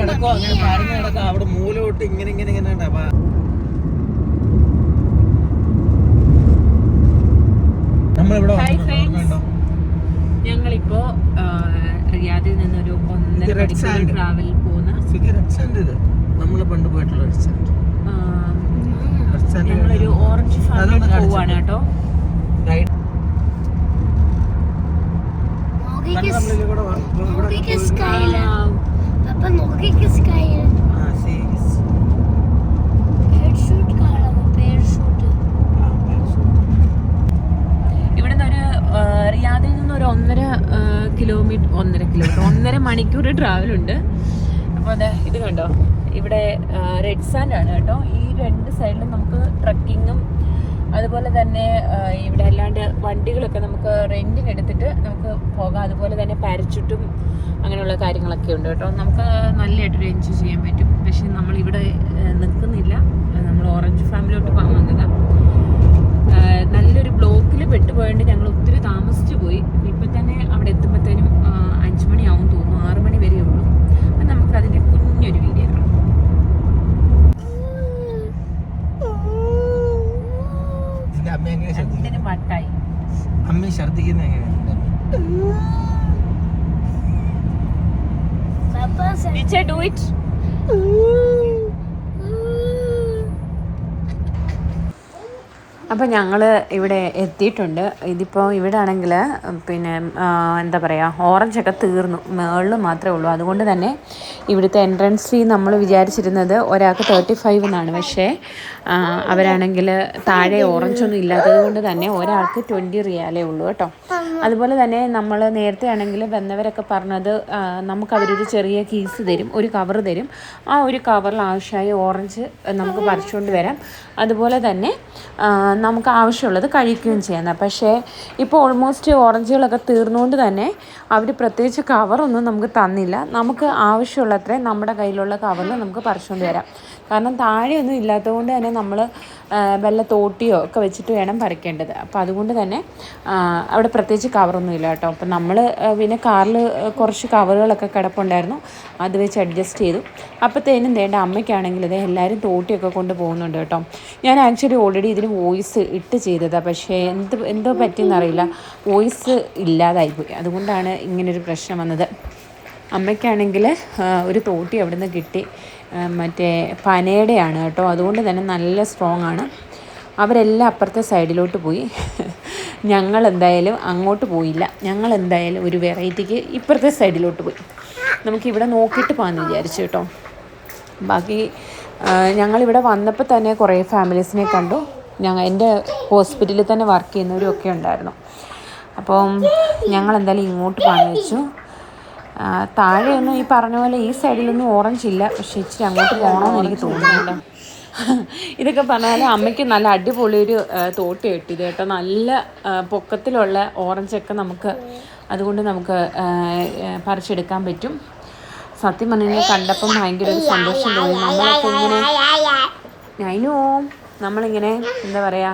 കിടക്കോ അങ്ങനെ പരന്ന് കിടക്കാം അവിടെ മൂലോട്ട് ഇങ്ങനെ ഇങ്ങനെ ഇങ്ങനെ നമ്മളിവിടെ ഞങ്ങളിപ്പോ റിയാദിൽ നിന്നൊരു 1.5 മണിക്കൂർ ട്രാവൽ പോകുന്ന നമ്മള് പണ്ട് പോയിട്ടുള്ള ഞങ്ങളൊരു ഓറഞ്ച് ഫാമിലോട്ട് പോവാണ് കേട്ടോ. ഇവിടുന്ന് ഒരു റിയാദിൽ നിന്ന് ഒരു 1.5 മണിക്കൂർ ട്രാവലുണ്ട്. അപ്പോൾ അതെ ഇത് കണ്ടോ, ഇവിടെ റെഡ് സാൻഡ് ആണ് കേട്ടോ. ഈ 2 സൈഡിലും നമുക്ക് ട്രക്കിങ്ങും അതുപോലെ തന്നെ ഇവിടെ അല്ലാണ്ട് വണ്ടികളൊക്കെ നമുക്ക് റെന്റിന് എടുത്തിട്ട് നമുക്ക് പോകാം. അതുപോലെ തന്നെ പാരച്യൂട്ടും അങ്ങനെയുള്ള കാര്യങ്ങളൊക്കെ ഉണ്ട് കേട്ടോ. നമുക്ക് നല്ലതായിട്ടൊരു എൻജോയ് ചെയ്യാൻ പറ്റും. പക്ഷെ നമ്മളിവിടെ നിൽക്കുന്നില്ല, നമ്മൾ ഓറഞ്ച് ഫാമിലോട്ട് പോകാൻ വന്നതാണ്. നല്ലൊരു ബ്ലോക്കിൽ പെട്ടുപോയതുകൊണ്ട് ഞങ്ങൾ ഒത്തിരി താമസിച്ചു പോയി. ഇപ്പം തന്നെ അവിടെ എത്തുമ്പോഴത്തേനും 5 മണിയാവും തോന്നുന്നു, 6 മണി വരെ ഉള്ളൂ. അപ്പം നമുക്കതിൻ്റെ കുഞ്ഞൊരു വീഡിയോ കാണാം. വട്ടായി അമ്മ ഛർദിക്കുന്ന ഡു ഇറ്റ്. അപ്പോൾ ഞങ്ങൾ ഇവിടെ എത്തിയിട്ടുണ്ട്. ഇതിപ്പോൾ ഇവിടെ ആണെങ്കിൽ പിന്നെ എന്താ പറയുക, ഓറഞ്ചൊക്കെ തീർന്നു, മുകളിൽ മാത്രമേ ഉള്ളൂ. അതുകൊണ്ട് തന്നെ ഇവിടുത്തെ എൻട്രൻസ് ഫീ നമ്മൾ വിചാരിച്ചിരുന്നത് ഒരാൾക്ക് 35 എന്നാണ്. പക്ഷേ അവരാണെങ്കിൽ താഴെ ഓറഞ്ചൊന്നും ഇല്ലാത്തത് കൊണ്ട് തന്നെ ഒരാൾക്ക് 20 റിയാലേ ഉള്ളൂ കേട്ടോ. അതുപോലെ തന്നെ നമ്മൾ നേരത്തെ ആണെങ്കിൽ വന്നവരൊക്കെ പറഞ്ഞത് നമുക്കവരൊരു ചെറിയ കീസ് തരും, ഒരു കവർ തരും. ആ ഒരു കവറിൽ ആവശ്യമായ ഓറഞ്ച് നമുക്ക് പറിച്ചുകൊണ്ട് വരാം. അതുപോലെ തന്നെ നമുക്ക് ആവശ്യമുള്ളത് കഴിക്കുകയും ചെയ്യുന്നത്. പക്ഷേ ഇപ്പോൾ ഓൾമോസ്റ്റ് ഓറഞ്ചുകളൊക്കെ തീർന്നുകൊണ്ട് തന്നെ അവർ പ്രത്യേകിച്ച് കവറൊന്നും നമുക്ക് തന്നില്ല. നമുക്ക് ആവശ്യമുള്ളത്രയും നമ്മുടെ കയ്യിലുള്ള കവറിൽ നമുക്ക് പറിച്ചുകൊണ്ട് വരാം. കാരണം താഴെയൊന്നും ഇല്ലാത്തതുകൊണ്ട് തന്നെ നമ്മൾ വല്ല തോട്ടിയോ ഒക്കെ വെച്ചിട്ട് വേണം പറിക്കേണ്ടത്. അപ്പോൾ അതുകൊണ്ട് തന്നെ അവിടെ പ്രത്യേകിച്ച് കവറൊന്നും ഇല്ല കേട്ടോ. അപ്പം നമ്മൾ പിന്നെ കാറിൽ കുറച്ച് കവറുകളൊക്കെ കിടപ്പുണ്ടായിരുന്നു, അത് വെച്ച് അഡ്ജസ്റ്റ് ചെയ്തു. അപ്പോഴത്തേനും വേണ്ട അമ്മയ്ക്കാണെങ്കിൽ ഇത് എല്ലാവരും തോട്ടിയൊക്കെ കൊണ്ട് പോകുന്നുണ്ട് കേട്ടോ. ഞാൻ ആക്ച്വലി ഓൾറെഡി ഇതിന് വോയിസ് ഇട്ട് ചെയ്തതാണ്, പക്ഷേ എന്തോ പറ്റിയെന്നറിയില്ല, വോയിസ് ഇല്ലാതായിപ്പോയി. അതുകൊണ്ടാണ് ഇങ്ങനൊരു പ്രശ്നം വന്നത്. അമ്മയ്ക്കാണെങ്കിൽ ഒരു തോട്ടി അവിടെ നിന്ന് കിട്ടി, മറ്റേ പനയുടെയാണ് കേട്ടോ. അതുകൊണ്ട് തന്നെ നല്ല സ്ട്രോങ് ആണ്. അവരെല്ലാം അപ്പുറത്തെ സൈഡിലോട്ട് പോയി. ഞങ്ങളെന്തായാലും അങ്ങോട്ട് പോയില്ല. ഞങ്ങളെന്തായാലും ഒരു വെറൈറ്റിക്ക് ഇപ്പുറത്തെ സൈഡിലോട്ട് പോയി. നമുക്കിവിടെ നോക്കിയിട്ട് പോകാമെന്ന് വിചാരിച്ചു കേട്ടോ. ബാക്കി ഞങ്ങളിവിടെ വന്നപ്പോൾ തന്നെ കുറേ ഫാമിലീസിനെ കണ്ടു. എൻ്റെ ഹോസ്പിറ്റലിൽ തന്നെ വർക്ക് ചെയ്യുന്നവരൊക്കെ ഉണ്ടായിരുന്നു. അപ്പം ഞങ്ങളെന്തായാലും ഇങ്ങോട്ട് പോകാമെന്ന് വെച്ചു. താഴെയൊന്നും ഈ പറഞ്ഞ പോലെ ഈ സൈഡിലൊന്നും ഓറഞ്ച് ഇല്ല, പക്ഷേ ഇച്ചിരി അങ്ങോട്ട് പോകണമെന്ന് എനിക്ക് തോന്നുന്നുണ്ടോ. ഇതൊക്കെ പറഞ്ഞാൽ അമ്മയ്ക്ക് നല്ല അടിപൊളിയൊരു തോട്ടി കിട്ടിയത് കേട്ടോ. നല്ല പൊക്കത്തിലുള്ള ഓറഞ്ചൊക്കെ അതുകൊണ്ട് നമുക്ക് പറിച്ചെടുക്കാൻ പറ്റും. സത്യം പറഞ്ഞാൽ കണ്ടപ്പം ഭയങ്കര ഒരു സന്തോഷം തോന്നി. നമ്മളൊക്കെ നമ്മളിങ്ങനെ എന്താ പറയുക,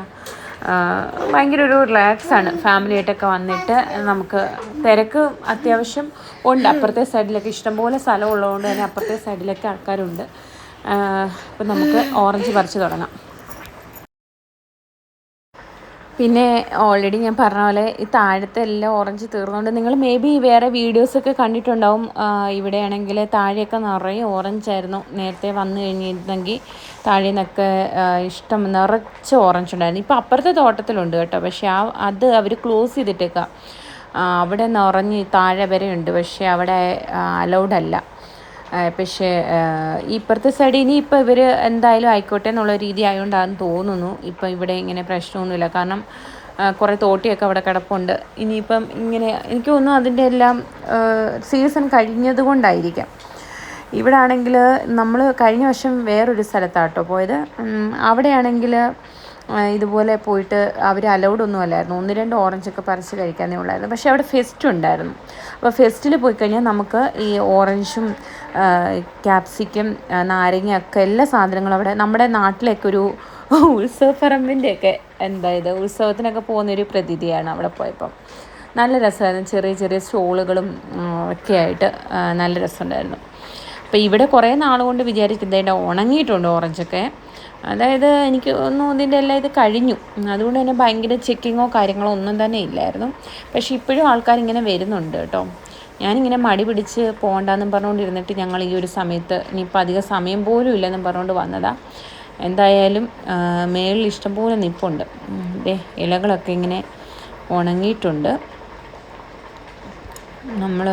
ഭയങ്കര ഒരു റിലാക്സാണ് ഫാമിലിയായിട്ടൊക്കെ വന്നിട്ട്. നമുക്ക് തിരക്ക് അത്യാവശ്യം ഉണ്ട്. അപ്പുറത്തെ സൈഡിലൊക്കെ ഇഷ്ടംപോലെ സ്ഥലം ഉള്ളതുകൊണ്ട് തന്നെ അപ്പുറത്തെ സൈഡിലൊക്കെ ആൾക്കാരുണ്ട്. അപ്പം നമുക്ക് ഓറഞ്ച് പറിച്ച് തുടങ്ങാം. പിന്നെ ഓൾറെഡി ഞാൻ പറഞ്ഞ പോലെ ഈ താഴത്തെ എല്ലാം ഓറഞ്ച് തീർന്നുകൊണ്ട് നിങ്ങൾ മേ ബി വേറെ വീഡിയോസൊക്കെ കണ്ടിട്ടുണ്ടാവും. ഇവിടെയാണെങ്കിൽ താഴെയൊക്കെ നിറയെ ഓറഞ്ചായിരുന്നു. നേരത്തെ വന്നു കഴിഞ്ഞിരുന്നെങ്കിൽ താഴെ നിന്നൊക്കെ ഇഷ്ടം നിറച്ച് ഓറഞ്ച് ഉണ്ടായിരുന്നു. ഇപ്പോൾ അപ്പുറത്തെ തോട്ടത്തിലുണ്ട് കേട്ടോ, പക്ഷേ അത് അവർ ക്ലോസ് ചെയ്തിട്ടേക്കാം. അവിടെ നിറഞ്ഞ് താഴെ വരെ ഉണ്ട്, പക്ഷേ അവിടെ അലൗഡല്ല. പക്ഷേ ഇപ്പുറത്തെ സൈഡ് ഇനിയിപ്പോൾ ഇവർ എന്തായാലും ആയിക്കോട്ടെ എന്നുള്ള രീതി ആയതുകൊണ്ടാണെന്ന് തോന്നുന്നു. ഇപ്പം ഇവിടെ ഇങ്ങനെ പ്രശ്നമൊന്നുമില്ല. കാരണം കുറേ തോട്ടിയൊക്കെ അവിടെ കിടപ്പുണ്ട്. ഇനിയിപ്പം ഇങ്ങനെ എനിക്ക് തോന്നുന്നു അതിൻ്റെ എല്ലാം സീസൺ കഴിഞ്ഞത് കൊണ്ടായിരിക്കാം. ഇവിടെ ആണെങ്കിൽ നമ്മൾ കഴിഞ്ഞ വർഷം വേറൊരു സ്ഥലത്താട്ടോ പോയത്. അവിടെയാണെങ്കിൽ ഇതുപോലെ പോയിട്ട് അവർ അലൗഡൊന്നും അല്ലായിരുന്നു. 1-2 ഓറഞ്ചൊക്കെ പറിച്ച് കഴിക്കാനേ ഉള്ളായിരുന്നു. പക്ഷേ അവിടെ ഫെസ്റ്റ് ഉണ്ടായിരുന്നു. അപ്പോൾ ഫെസ്റ്റിൽ പോയി കഴിഞ്ഞാൽ നമുക്ക് ഈ ഓറഞ്ചും ക്യാപ്സിക്കം നാരങ്ങയൊക്കെ എല്ലാ സാധനങ്ങളും അവിടെ നമ്മുടെ നാട്ടിലൊക്കെ ഒരു ഉത്സവപ്പറമ്പിൻ്റെയൊക്കെ ഉത്സവത്തിനൊക്കെ പോകുന്നൊരു പ്രതീതിയാണ് അവിടെ പോയപ്പം. നല്ല രസമായിരുന്നു. ചെറിയ ചെറിയ സ്റ്റോളുകളും ഒക്കെ ആയിട്ട് നല്ല രസമുണ്ടായിരുന്നു. അപ്പോൾ ഇവിടെ കുറേ നാളുകൊണ്ട് വിചാരിക്കുന്നത് ഉണങ്ങിയിട്ടുണ്ട് ഓറഞ്ചൊക്കെ. അതായത് എനിക്ക് ഒന്നും ഇതിൻ്റെ എല്ലാം ഇത് കഴിഞ്ഞു. അതുകൊണ്ട് തന്നെ ഭയങ്കര ചെക്കിങ്ങോ കാര്യങ്ങളോ ഒന്നും തന്നെ ഇല്ലായിരുന്നു. പക്ഷേ ഇപ്പോഴും ആൾക്കാരിങ്ങനെ വരുന്നുണ്ട് കേട്ടോ. ഞാനിങ്ങനെ മടി പിടിച്ച് പോകണ്ടെന്നും പറഞ്ഞുകൊണ്ടിരുന്നിട്ട് ഞങ്ങൾ ഈ ഒരു സമയത്ത് ഇനിയിപ്പോൾ അധികം സമയം പോലും ഇല്ലെന്നും പറഞ്ഞുകൊണ്ട് വന്നതാണ്. എന്തായാലും മേളിൽ ഇഷ്ടംപോലെ നിൽപ്പുണ്ട്. ഇലകളൊക്കെ ഇങ്ങനെ ഉണങ്ങിയിട്ടുണ്ട്. നമ്മൾ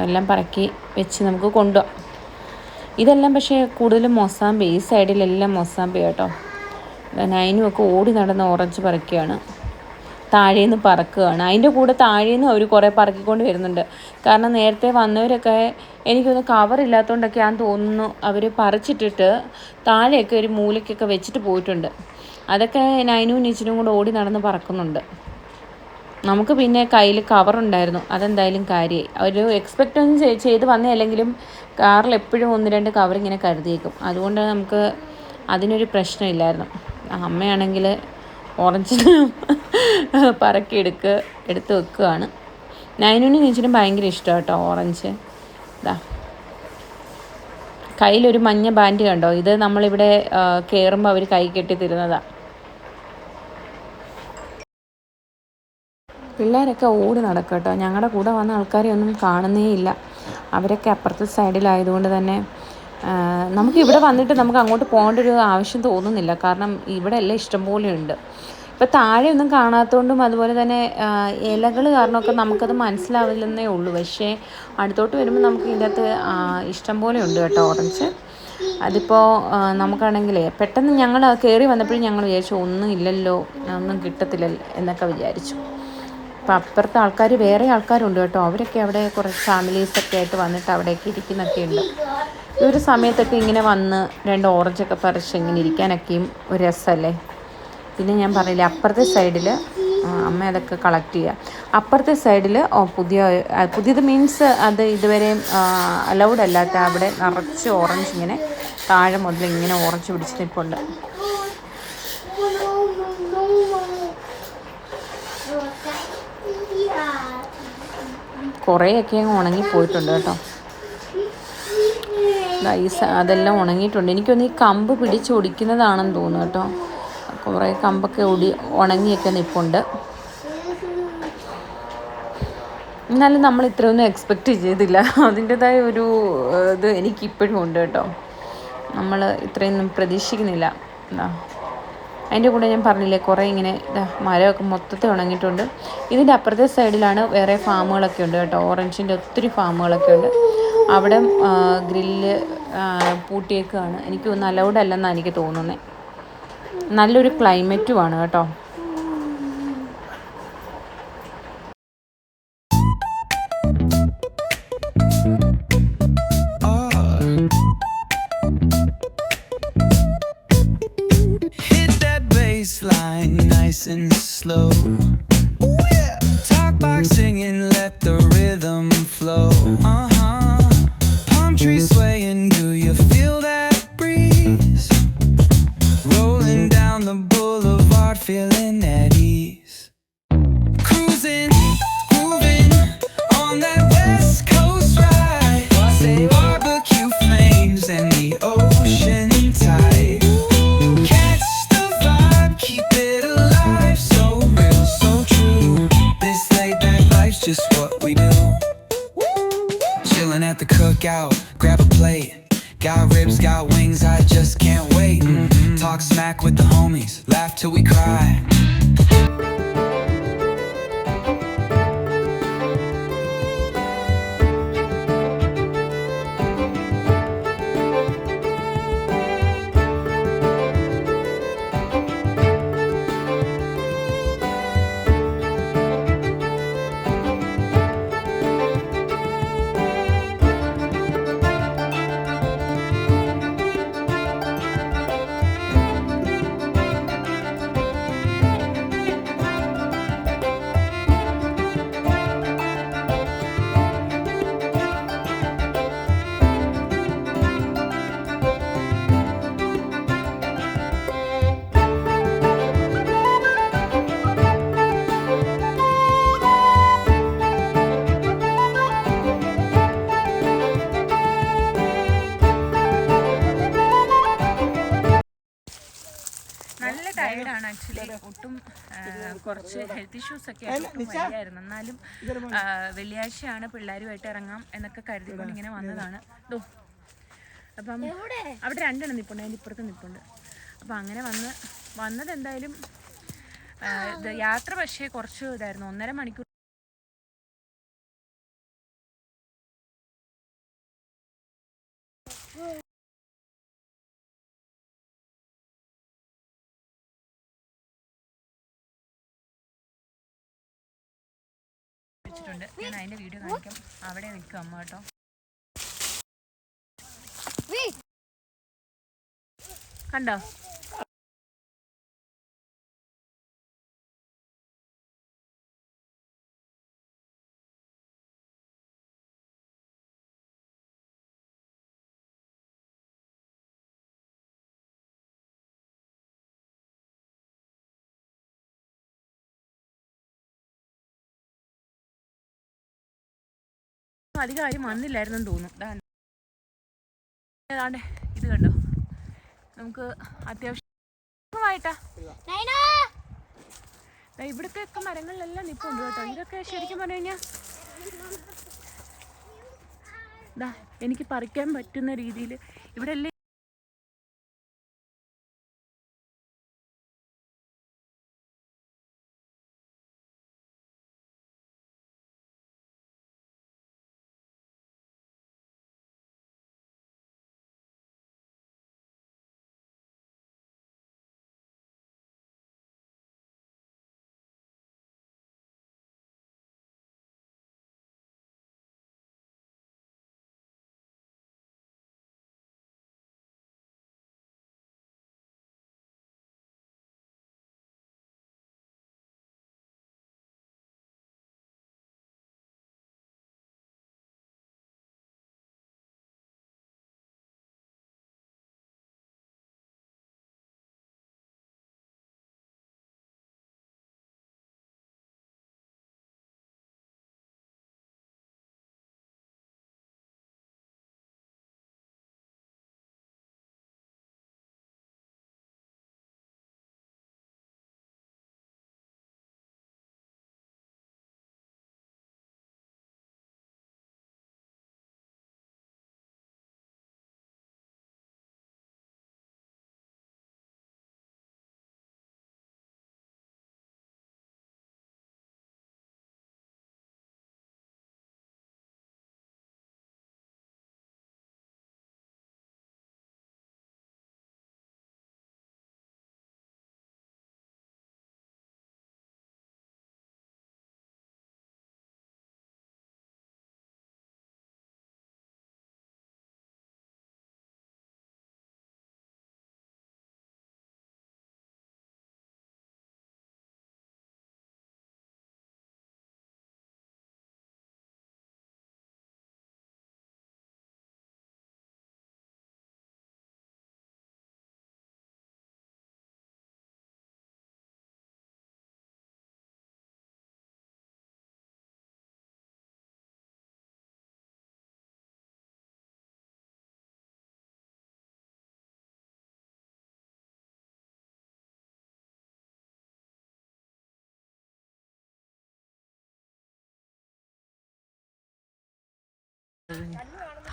എല്ലാം പറക്കി വെച്ച് നമുക്ക് കൊണ്ടുപോകാം. ഇതെല്ലാം പക്ഷേ കൂടുതലും മൊസാമ്പി, ഈ സൈഡിലെല്ലാം മൊസാമ്പി കേട്ടോ. നൈനും ഒക്കെ ഓടി നടന്ന് ഓറഞ്ച് പറിക്കുകയാണ്, താഴേന്ന് പറക്കുകയാണ്. അതിൻ്റെ കൂടെ താഴേന്നും അവർ കുറേ പറക്കിക്കൊണ്ട് വരുന്നുണ്ട്. കാരണം നേരത്തെ വന്നവരൊക്കെ എനിക്കൊന്ന് കവറില്ലാത്തതുകൊണ്ടൊക്കെയാണെന്ന് തോന്നുന്നു അവർ പറിച്ചിട്ടിട്ട് താഴെയൊക്കെ ഒരു മൂലയ്ക്കൊക്കെ വെച്ചിട്ട് പോയിട്ടുണ്ട്. അതൊക്കെ നൈനും നിച്ചിനും കൂടെ ഓടി നടന്ന് പറക്കുന്നുണ്ട്. നമുക്ക് പിന്നെ കയ്യിൽ കവറുണ്ടായിരുന്നു, അതെന്തായാലും കാര്യമായി. ഒരു എക്സ്പെക്റ്റ് ഒന്നും ചെയ്ത് വന്നതല്ലെങ്കിലും കാറിൽ എപ്പോഴും 1-2 കവർ ഇങ്ങനെ കരുതിയേക്കും. അതുകൊണ്ട് നമുക്ക് അതിനൊരു പ്രശ്നമില്ലായിരുന്നു. അമ്മയാണെങ്കിൽ ഓറഞ്ച് പറക്കി എടുത്ത് വെക്കുകയാണ്. നൈനുവിനും നീച്ചിനും ഭയങ്കര ഇഷ്ടമാണ് കേട്ടോ ഓറഞ്ച്. ഇതാ കയ്യിലൊരു മഞ്ഞ ബാൻഡ് കണ്ടോ, ഇത് നമ്മളിവിടെ കയറുമ്പോൾ അവർ കൈ കെട്ടി തരുന്നതാണ്. പിള്ളേരൊക്കെ ഓടി നടക്കുക കേട്ടോ. ഞങ്ങളുടെ കൂടെ വന്ന ആൾക്കാരെ ഒന്നും കാണുന്നേ ഇല്ല. അവരൊക്കെ അപ്പുറത്തെ സൈഡിലായതുകൊണ്ട് തന്നെ നമുക്ക് ഇവിടെ വന്നിട്ട് നമുക്ക് അങ്ങോട്ട് പോകേണ്ട ഒരു ആവശ്യം തോന്നുന്നില്ല. കാരണം ഇവിടെ എല്ലാം ഇഷ്ടംപോലെ ഉണ്ട്. ഇപ്പോൾ താഴെ ഒന്നും കാണാത്തതുകൊണ്ടും അതുപോലെ തന്നെ ഇലകൾ കാരണമൊക്കെ നമുക്കത് മനസ്സിലാവില്ലെന്നേ ഉള്ളൂ. പക്ഷേ അടുത്തോട്ട് വരുമ്പോൾ നമുക്ക് ഇതിൻ്റെ അകത്ത് ഇഷ്ടംപോലെ ഉണ്ട് കേട്ടോ ഓറഞ്ച്. അതിപ്പോൾ നമുക്കാണെങ്കിൽ പെട്ടെന്ന് ഞങ്ങൾ കയറി വന്നപ്പോഴും ഞങ്ങൾ വിചാരിച്ചു ഒന്നും ഇല്ലല്ലോ, ഒന്നും കിട്ടത്തില്ലല്ലോ എന്നൊക്കെ വിചാരിച്ചു. അപ്പോൾ അപ്പുറത്തെ ആൾക്കാർ വേറെ ആൾക്കാരുണ്ട് കേട്ടോ. അവരൊക്കെ അവിടെ കുറച്ച് ഫാമിലീസൊക്കെ ആയിട്ട് വന്നിട്ട് അവിടെയൊക്കെ ഇരിക്കുന്നൊക്കെ ഉണ്ട്. ഈ ഒരു സമയത്തൊക്കെ ഇങ്ങനെ വന്ന് 2 ഓറഞ്ചൊക്കെ പറിച്ച് ഇങ്ങനെ ഇരിക്കാനൊക്കെയും ഒരു രസമല്ലേ. പിന്നെ ഞാൻ പറഞ്ഞില്ലേ അപ്പുറത്തെ സൈഡിൽ അമ്മ അതൊക്കെ കളക്ട് ചെയ്യുക. അപ്പുറത്തെ സൈഡിൽ പുതിയത് മീൻസ് അത് ഇതുവരെ അലൗഡ് അല്ലാത്ത അവിടെ നിറച്ച് ഓറഞ്ച് ഇങ്ങനെ താഴെ മുതൽ ഇങ്ങനെ ഓറഞ്ച് പിടിച്ച് നിൽപ്പുണ്ട്. കുറേയൊക്കെ അങ്ങ് ഉണങ്ങിപ്പോയിട്ടുണ്ട് കേട്ടോ. അതെല്ലാം ഉണങ്ങിയിട്ടുണ്ട്. എനിക്കൊന്ന് ഈ കമ്പ് പിടിച്ചൊടിക്കുന്നതാണെന്ന് തോന്നുന്നു കേട്ടോ. കുറേ കമ്പൊക്കെ ഉണങ്ങിയൊക്കെ നിൽപ്പുണ്ട്. എന്നാലും നമ്മൾ ഇത്രയൊന്നും എക്സ്പെക്റ്റ് ചെയ്തില്ല. അതിൻ്റെതായ ഒരു ഇത് എനിക്കിപ്പോഴും ഉണ്ട് കേട്ടോ. നമ്മൾ ഇത്രയൊന്നും പ്രതീക്ഷിക്കുന്നില്ല. അതിൻ്റെ കൂടെ ഞാൻ പറഞ്ഞില്ലേ കുറേ ഇങ്ങനെ മരമൊക്കെ മൊത്തത്തിൽ ഉണങ്ങിയിട്ടുണ്ട്. ഇതിൻ്റെ അപ്പുറത്തെ സൈഡിലാണ് വേറെ ഫാമുകളൊക്കെ ഉണ്ട് കേട്ടോ. ഓറഞ്ചിൻ്റെ ഒത്തിരി ഫാമുകളൊക്കെ ഉണ്ട്. അവിടെ ഗ്രില്ല് പൂട്ടിയേക്കാണ്. എനിക്ക് തോന്നുന്നു അലൗഡ് അല്ലെന്നാണ് എനിക്ക് തോന്നുന്നത്. നല്ലൊരു ക്ലൈമറ്റുമാണ് കേട്ടോ. Nice and slow. Ooh, yeah. Talk box singing, let the rhythm flow. Palm trees swaying, do you feel that breeze? Rolling down the boulevard, feeling at ease. Cruising, moving on that West Coast ride. Say barbecue flames and the ocean tide. Just what we do. Chillin' at the cookout, grab a plate. Got ribs, got wings, I just can't wait. Talk smack with the homies, laugh till we cry. കുറച്ച് health issues ഒക്കെ വരികയായിരുന്നു. എന്നാലും വെള്ളിയാഴ്ചയാണ്, പിള്ളേരുമായിട്ട് ഇറങ്ങാം എന്നൊക്കെ കരുതിക്കൊണ്ട് ഇങ്ങനെ വന്നതാണ്. അപ്പം അവിടെ 2 എണ്ണം നിൽപ്പുണ്ട്, അതിൻ്റെ ഇപ്പുറത്ത് നിൽപ്പുണ്ട്. അപ്പം അങ്ങനെ വന്നത് എന്തായാലും യാത്ര പക്ഷേ കുറച്ച് ഇതായിരുന്നു. 1.5 മണിക്കൂർ വെച്ചിട്ടുണ്ട്. ഞാൻ അതിൻ്റെ വീഡിയോ കാണിക്കാം. അവിടെ നിൽക്കും അമ്മ കേട്ടോ. കണ്ടോ? അധികം ആരും വന്നില്ലായിരുന്നെന്ന് തോന്നുന്നു. ഏതാണ്ട് ഇത് കണ്ടോ, നമുക്ക് അത്യാവശ്യമായിട്ടാ ഇവിടത്തെ ഒക്കെ മരങ്ങളിലെല്ലാം നിൽപ്പുണ്ട് കേട്ടോ. ഇതൊക്കെ ശരിക്കും പറഞ്ഞു കഴിഞ്ഞാൽ എനിക്ക് പറിക്കാൻ പറ്റുന്ന രീതിയിൽ ഇവിടെ എല്ലാം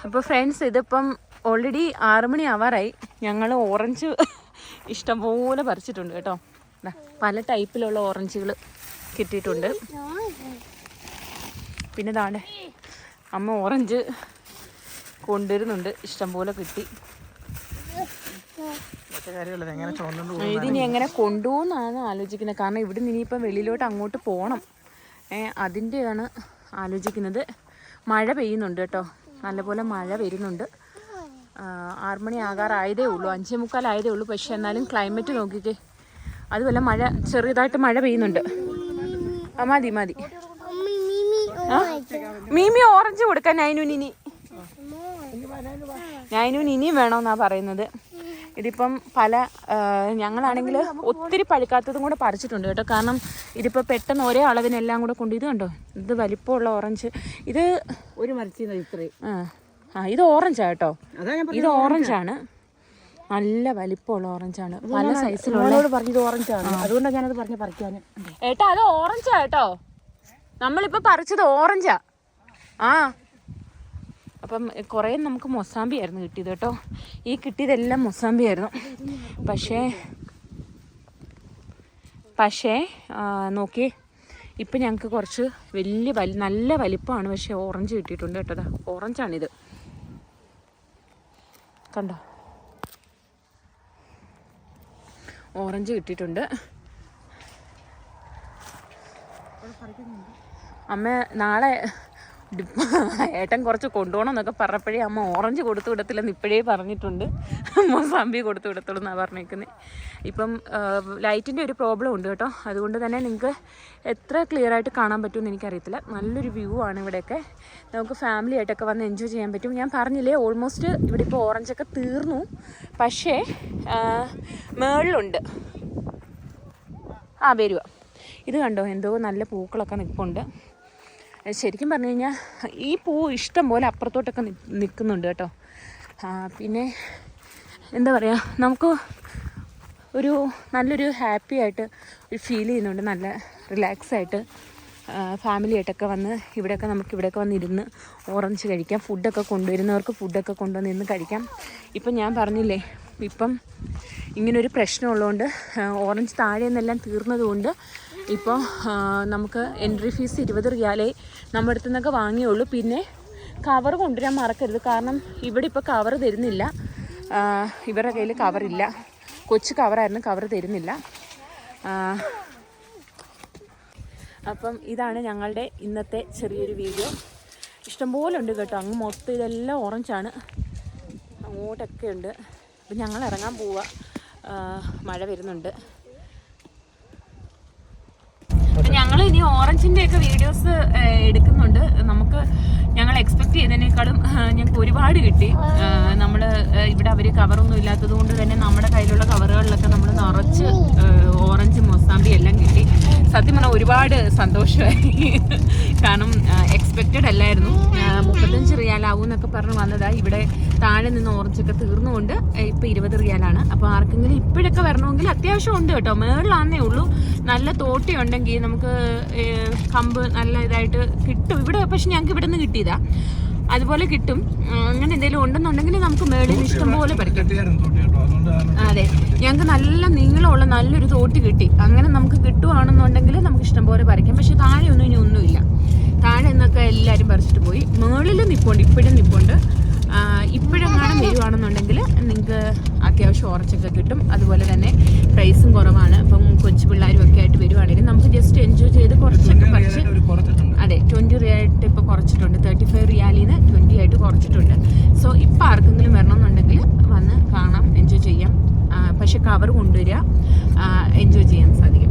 അപ്പോൾ ഫ്രണ്ട്സ്, ഇതിപ്പം ഓൾറെഡി 6 മണി ആവാറായി. ഞങ്ങൾ ഓറഞ്ച് ഇഷ്ടംപോലെ പറിച്ചിട്ടുണ്ട് കേട്ടോ. പല ടൈപ്പിലുള്ള ഓറഞ്ചുകൾ കിട്ടിയിട്ടുണ്ട്. പിന്നെ ദാണ്ടെ അമ്മ ഓറഞ്ച് കൊണ്ടുവരുന്നുണ്ട്, ഇഷ്ടംപോലെ കിട്ടി. ഇതിനി എങ്ങനെ കൊണ്ടുപോകുന്നാണ് ആലോചിക്കുന്നത്. കാരണം ഇവിടെ നിന്ന് ഇനിയിപ്പം വെളിയിലോട്ട് അങ്ങോട്ട് പോകണം. അതിൻ്റെയാണ് ആലോചിക്കുന്നത്. മഴ പെയ്യുന്നുണ്ട് കേട്ടോ, നല്ലപോലെ മഴ വരുന്നുണ്ട്. 6 മണി ആകാറായതേ ഉള്ളൂ, 5:45 ആയതേ ഉള്ളൂ. പക്ഷെ എന്നാലും ക്ലൈമറ്റ് നോക്കിക്കേ, അതുപോലെ മഴ ചെറുതായിട്ട് മഴ പെയ്യുന്നുണ്ട്. മതി മതി. മീമി ഓറഞ്ച് കൊടുക്കാൻ നൈനുനി ഇനിയും വേണമെന്നാ പറയുന്നത്. ഇതിപ്പം പല ഞങ്ങളാണെങ്കിൽ ഒത്തിരി പഴുക്കാത്തതും കൂടെ പറിച്ചിട്ടുണ്ട് കേട്ടോ. കാരണം ഇതിപ്പോൾ പെട്ടെന്ന് ഒരേ അളവിനെല്ലാം കൂടെ കൊണ്ട്. ഇത് കണ്ടോ, ഇത് വലിപ്പമുള്ള ഓറഞ്ച്. ഇത് ഒരു മരത്തിൽ ഇത്രയും. ഇത് ഓറഞ്ചാണ് കേട്ടോ, ഇത് ഓറഞ്ചാണ്. നല്ല വലിപ്പമുള്ള ഓറഞ്ചാണ്, പല സൈസിലുള്ള. പറഞ്ഞത് ഓറഞ്ചാണ്, അതുകൊണ്ടാണ് ഞാനത് പറഞ്ഞ് പറിക്കാൻ. ഏട്ടാ അത് ഓറഞ്ചാ കേട്ടോ, നമ്മളിപ്പോൾ പറിച്ചത് ഓറഞ്ചാ. ആ അപ്പം കുറേ നമുക്ക് മൊസാമ്പി ആയിരുന്നു കിട്ടിയത് കേട്ടോ. ഈ കിട്ടിയതെല്ലാം മൊസാമ്പി ആയിരുന്നു. പക്ഷേ നോക്കി ഇപ്പം ഞങ്ങൾക്ക് കുറച്ച് നല്ല വലിപ്പമാണ്, പക്ഷേ ഓറഞ്ച് കിട്ടിയിട്ടുണ്ട് കേട്ടോ. ഓറഞ്ചാണിത്, കണ്ടോ, ഓറഞ്ച് കിട്ടിയിട്ടുണ്ട്. അമ്മ നാളെ ഏട്ടൻ കുറച്ച് കൊണ്ടുപോകണം എന്നൊക്കെ പറഞ്ഞപ്പോഴേ അമ്മ ഓറഞ്ച് കൊടുത്തു വിടത്തില്ലെന്ന് ഇപ്പോഴേ പറഞ്ഞിട്ടുണ്ട്. മൊസാമ്പി കൊടുത്തു വിടത്തുള്ളൂ എന്നാണ് പറഞ്ഞേക്കുന്നത്. ഇപ്പം ലൈറ്റിൻ്റെ ഒരു പ്രോബ്ലം ഉണ്ട് കേട്ടോ, അതുകൊണ്ട് തന്നെ നിങ്ങൾക്ക് എത്ര ക്ലിയർ ആയിട്ട് കാണാൻ പറ്റുമെന്ന് എനിക്കറിയത്തില്ല. നല്ലൊരു വ്യൂ ആണ് ഇവിടെയൊക്കെ, നമുക്ക് ഫാമിലി ആയിട്ടൊക്കെ വന്ന് എൻജോയ് ചെയ്യാൻ പറ്റും. ഞാൻ പറഞ്ഞില്ലേ ഓൾമോസ്റ്റ് ഇവിടെ ഇപ്പോൾ ഓറഞ്ചൊക്കെ തീർന്നു, പക്ഷേ മേളിലുണ്ട്. വരുക, ഇത് കണ്ടോ, എന്തോ നല്ല പൂക്കളൊക്കെ നിൽപ്പുണ്ട്. ശരിക്കും പറഞ്ഞു കഴിഞ്ഞാൽ ഈ പൂ ഇഷ്ടം പോലെ അപ്പുറത്തോട്ടൊക്കെ നിൽക്കുന്നുണ്ട് കേട്ടോ. പിന്നെ എന്താ പറയുക, നമുക്ക് നല്ലൊരു ഹാപ്പി ആയിട്ട് ഒരു ഫീൽ ചെയ്യുന്നുണ്ട്, നല്ല റിലാക്സ് ആയിട്ട് ഫാമിലി ആയിട്ടൊക്കെ വന്ന് ഇവിടെയൊക്കെ വന്നിരുന്ന് ഓറഞ്ച് കഴിക്കാം. ഫുഡൊക്കെ കൊണ്ടുവരുന്നവർക്ക് ഫുഡൊക്കെ കൊണ്ടുവന്നിരുന്ന് കഴിക്കാം. ഇപ്പം ഞാൻ പറഞ്ഞില്ലേ, ഇപ്പം ഇങ്ങനൊരു പ്രശ്നമുള്ളതുകൊണ്ട് ഓറഞ്ച് താഴെ നിന്നെല്ലാം തീർന്നതുകൊണ്ട് ഇപ്പോൾ നമുക്ക് എൻട്രി ഫീസ് 20 റിയാലേ നമ്മുടെ അടുത്തു നിന്നൊക്കെ വാങ്ങിയുള്ളൂ. പിന്നെ കവർ കൊണ്ടുവരാൻ മറക്കരുത്, കാരണം ഇവിടെ ഇപ്പോൾ കവർ തരുന്നില്ല. ഇവരുടെ കയ്യിൽ കവറില്ല, കൊച്ചു കവറായിരുന്നു, കവർ തരുന്നില്ല. അപ്പം ഇതാണ് ഞങ്ങളുടെ ഇന്നത്തെ ചെറിയൊരു വീഡിയോ. ഇഷ്ടംപോലെ ഉണ്ട് കേട്ടോ, അങ്ങ് മൊത്തം ഇതെല്ലാം ഓറഞ്ചാണ്, അങ്ങോട്ടൊക്കെ ഉണ്ട്. അപ്പം ഞങ്ങൾ ഇറങ്ങാൻ പോവുക, മഴ വരുന്നുണ്ട്. അപ്പം ഞങ്ങൾ ഇനി ഓറഞ്ചിൻ്റെയൊക്കെ വീഡിയോസ് എടുക്കുന്നുണ്ട്. ഞങ്ങൾ എക്സ്പെക്ട് ചെയ്തതിനേക്കാളും ഞങ്ങൾക്ക് ഒരുപാട് കിട്ടി. നമ്മൾ ഇവിടെ അവർ കവറൊന്നും ഇല്ലാത്തത് കൊണ്ട് തന്നെ നമ്മുടെ കയ്യിലുള്ള കവറുകളിലൊക്കെ നമ്മൾ നിറച്ച് ഓറഞ്ച് മൊസാമ്പി എല്ലാം കിട്ടി. സത്യം പറഞ്ഞാൽ ഒരുപാട് സന്തോഷമായി, കാരണം എക്സ്പെക്റ്റഡ് അല്ലായിരുന്നു. 35 റിയാലാവും എന്നൊക്കെ പറഞ്ഞ് വന്നതാണ്. ഇവിടെ താഴെ നിന്ന് ഓറഞ്ചൊക്കെ തീർന്നുകൊണ്ട് ഇപ്പോൾ 20 റിയാലാണ്. അപ്പോൾ ആർക്കെങ്കിലും ഇപ്പോഴൊക്കെ വരണമെങ്കിൽ അത്യാവശ്യം ഉണ്ട് കേട്ടോ, മേളിലാന്നേ ഉള്ളൂ. നല്ല തോട്ടി ഉണ്ടെങ്കിൽ നമുക്ക് കമ്പ് നല്ല ഇതായിട്ട് കിട്ടും ഇവിടെ. പക്ഷെ ഞങ്ങൾക്ക് ഇവിടെ നിന്ന് കിട്ടിയതാ, അതുപോലെ കിട്ടും. അങ്ങനെ എന്തെങ്കിലും ഉണ്ടെന്നുണ്ടെങ്കിൽ നമുക്ക് മേളിൽ ഇഷ്ടംപോലെ പറിക്കും. അതെ, ഞങ്ങൾക്ക് നല്ല നീളമുള്ള നല്ലൊരു തോട്ടി കിട്ടി. അങ്ങനെ നമുക്ക് കിട്ടുവാണെന്നുണ്ടെങ്കിൽ നമുക്ക് ഇഷ്ടംപോലെ പറിക്കാം. പക്ഷെ താഴെ ഇനി ഒന്നുമില്ല, താഴെ നിന്നൊക്കെ എല്ലാവരും പറിച്ചിട്ട് പോയി. മേളിൽ നിൽപ്പുണ്ട്, ഇപ്പോഴും നിൽപ്പുണ്ട്. ഇപ്പോഴെങ്ങാനും വരുവാണെന്നുണ്ടെങ്കിൽ നിങ്ങൾക്ക് അത്യാവശ്യം ഓറഞ്ചൊക്കെ കിട്ടും. അതുപോലെ തന്നെ പ്രൈസും കുറവാണ്. അപ്പം കൊച്ചു പിള്ളേരും ഒക്കെ ആയിട്ട് വരുവാണെങ്കിൽ നമുക്ക് ജസ്റ്റ് എൻജോയ് ചെയ്ത് കുറച്ചൊക്കെ പറിച്ച്. അതെ, 20 റിയാലായിട്ട് ഇപ്പോൾ കുറച്ചിട്ടുണ്ട്. 35 റിയാലിന്ന് 20 ആയിട്ട് കുറച്ചിട്ടുണ്ട്. സോ ഇപ്പം ആർക്കെങ്കിലും വരണമെന്നുണ്ടെങ്കിൽ വന്ന് കാണാം, എൻജോയ് ചെയ്യാം. പക്ഷെ കവർ കൊണ്ടുവരിക, എൻജോയ് ചെയ്യാൻ സാധിക്കും.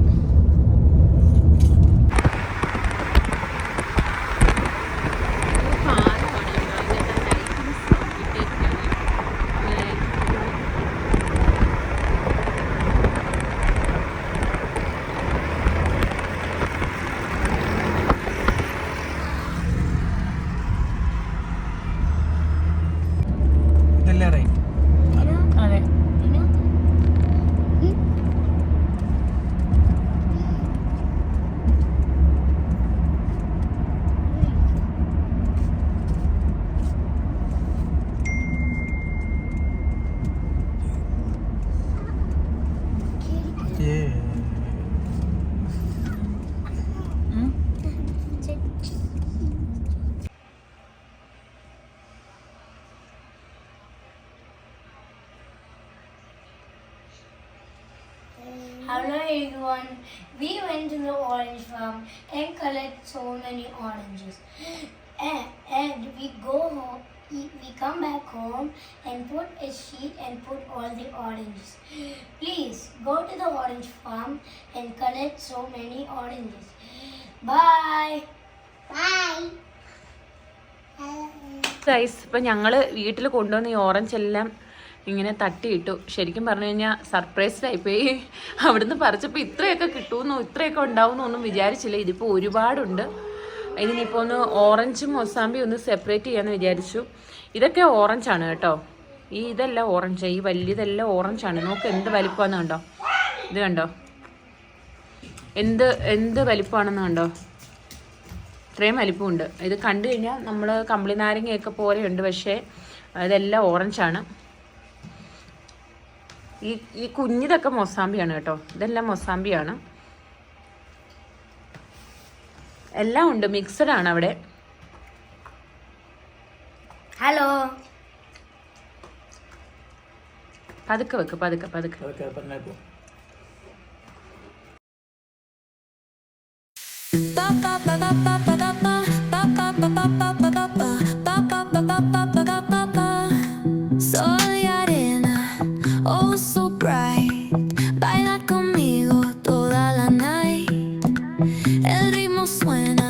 Hello everyone, we went to the orange farm and collect so many oranges. And we go home, we come back home and put a sheet and put all the oranges. Please go to the orange farm and collect so many oranges. Bye. Bye. Guys, ഇപ്പം ഞങ്ങൾ വീട്ടിൽ കൊണ്ടുവന്ന ഈ orange എല്ലാം ഇങ്ങനെ തട്ടിയിട്ടു. ശരിക്കും പറഞ്ഞു കഴിഞ്ഞാൽ സർപ്രൈസ്ഡായിപ്പോയി. അവിടുന്ന് പറിച്ചപ്പോൾ ഇത്രയൊക്കെ കിട്ടുമെന്നോ ഇത്രയൊക്കെ ഉണ്ടാവുമെന്നോ ഒന്നും വിചാരിച്ചില്ല. ഇതിപ്പോൾ ഒരുപാടുണ്ട്. ഇതിനിപ്പോൾ ഒന്ന് ഓറഞ്ചും മൊസാമ്പി ഒന്ന് സെപ്പറേറ്റ് ചെയ്യാമെന്ന് വിചാരിച്ചു. ഇതൊക്കെ ഓറഞ്ചാണ് കേട്ടോ, ഇതെല്ലാം ഓറഞ്ച്, ഈ വലിയതെല്ലാം ഓറഞ്ചാണ്. നോക്ക് എന്ത് വലിപ്പമാണെന്ന് കണ്ടോ, ഇത് കണ്ടോ എന്ത് വലിപ്പമാണെന്ന് കണ്ടോ, ഇത്രയും വലിപ്പമുണ്ട്. ഇത് കണ്ടു കഴിഞ്ഞാൽ നമ്മൾ കമ്പിളി നാരങ്ങയൊക്കെ പോലെയുണ്ട്, പക്ഷേ ഇതെല്ലാം ഓറഞ്ചാണ്. ഈ കുഞ്ഞിതൊക്കെ മൊസാമ്പിയാണ് കേട്ടോ, ഇതെല്ലാം മൊസാമ്പിയാണ്. എല്ലാം ഉണ്ട്, മിക്സഡ് ആണ് അവിടെ. ഹലോ, പതുക്കെ വെക്ക്, പതുക്കെ. അതൊക്കെ പറഞ്ഞേക്കോ. Soy arena, oh so bright. Baila conmigo toda la night. El ritmo suena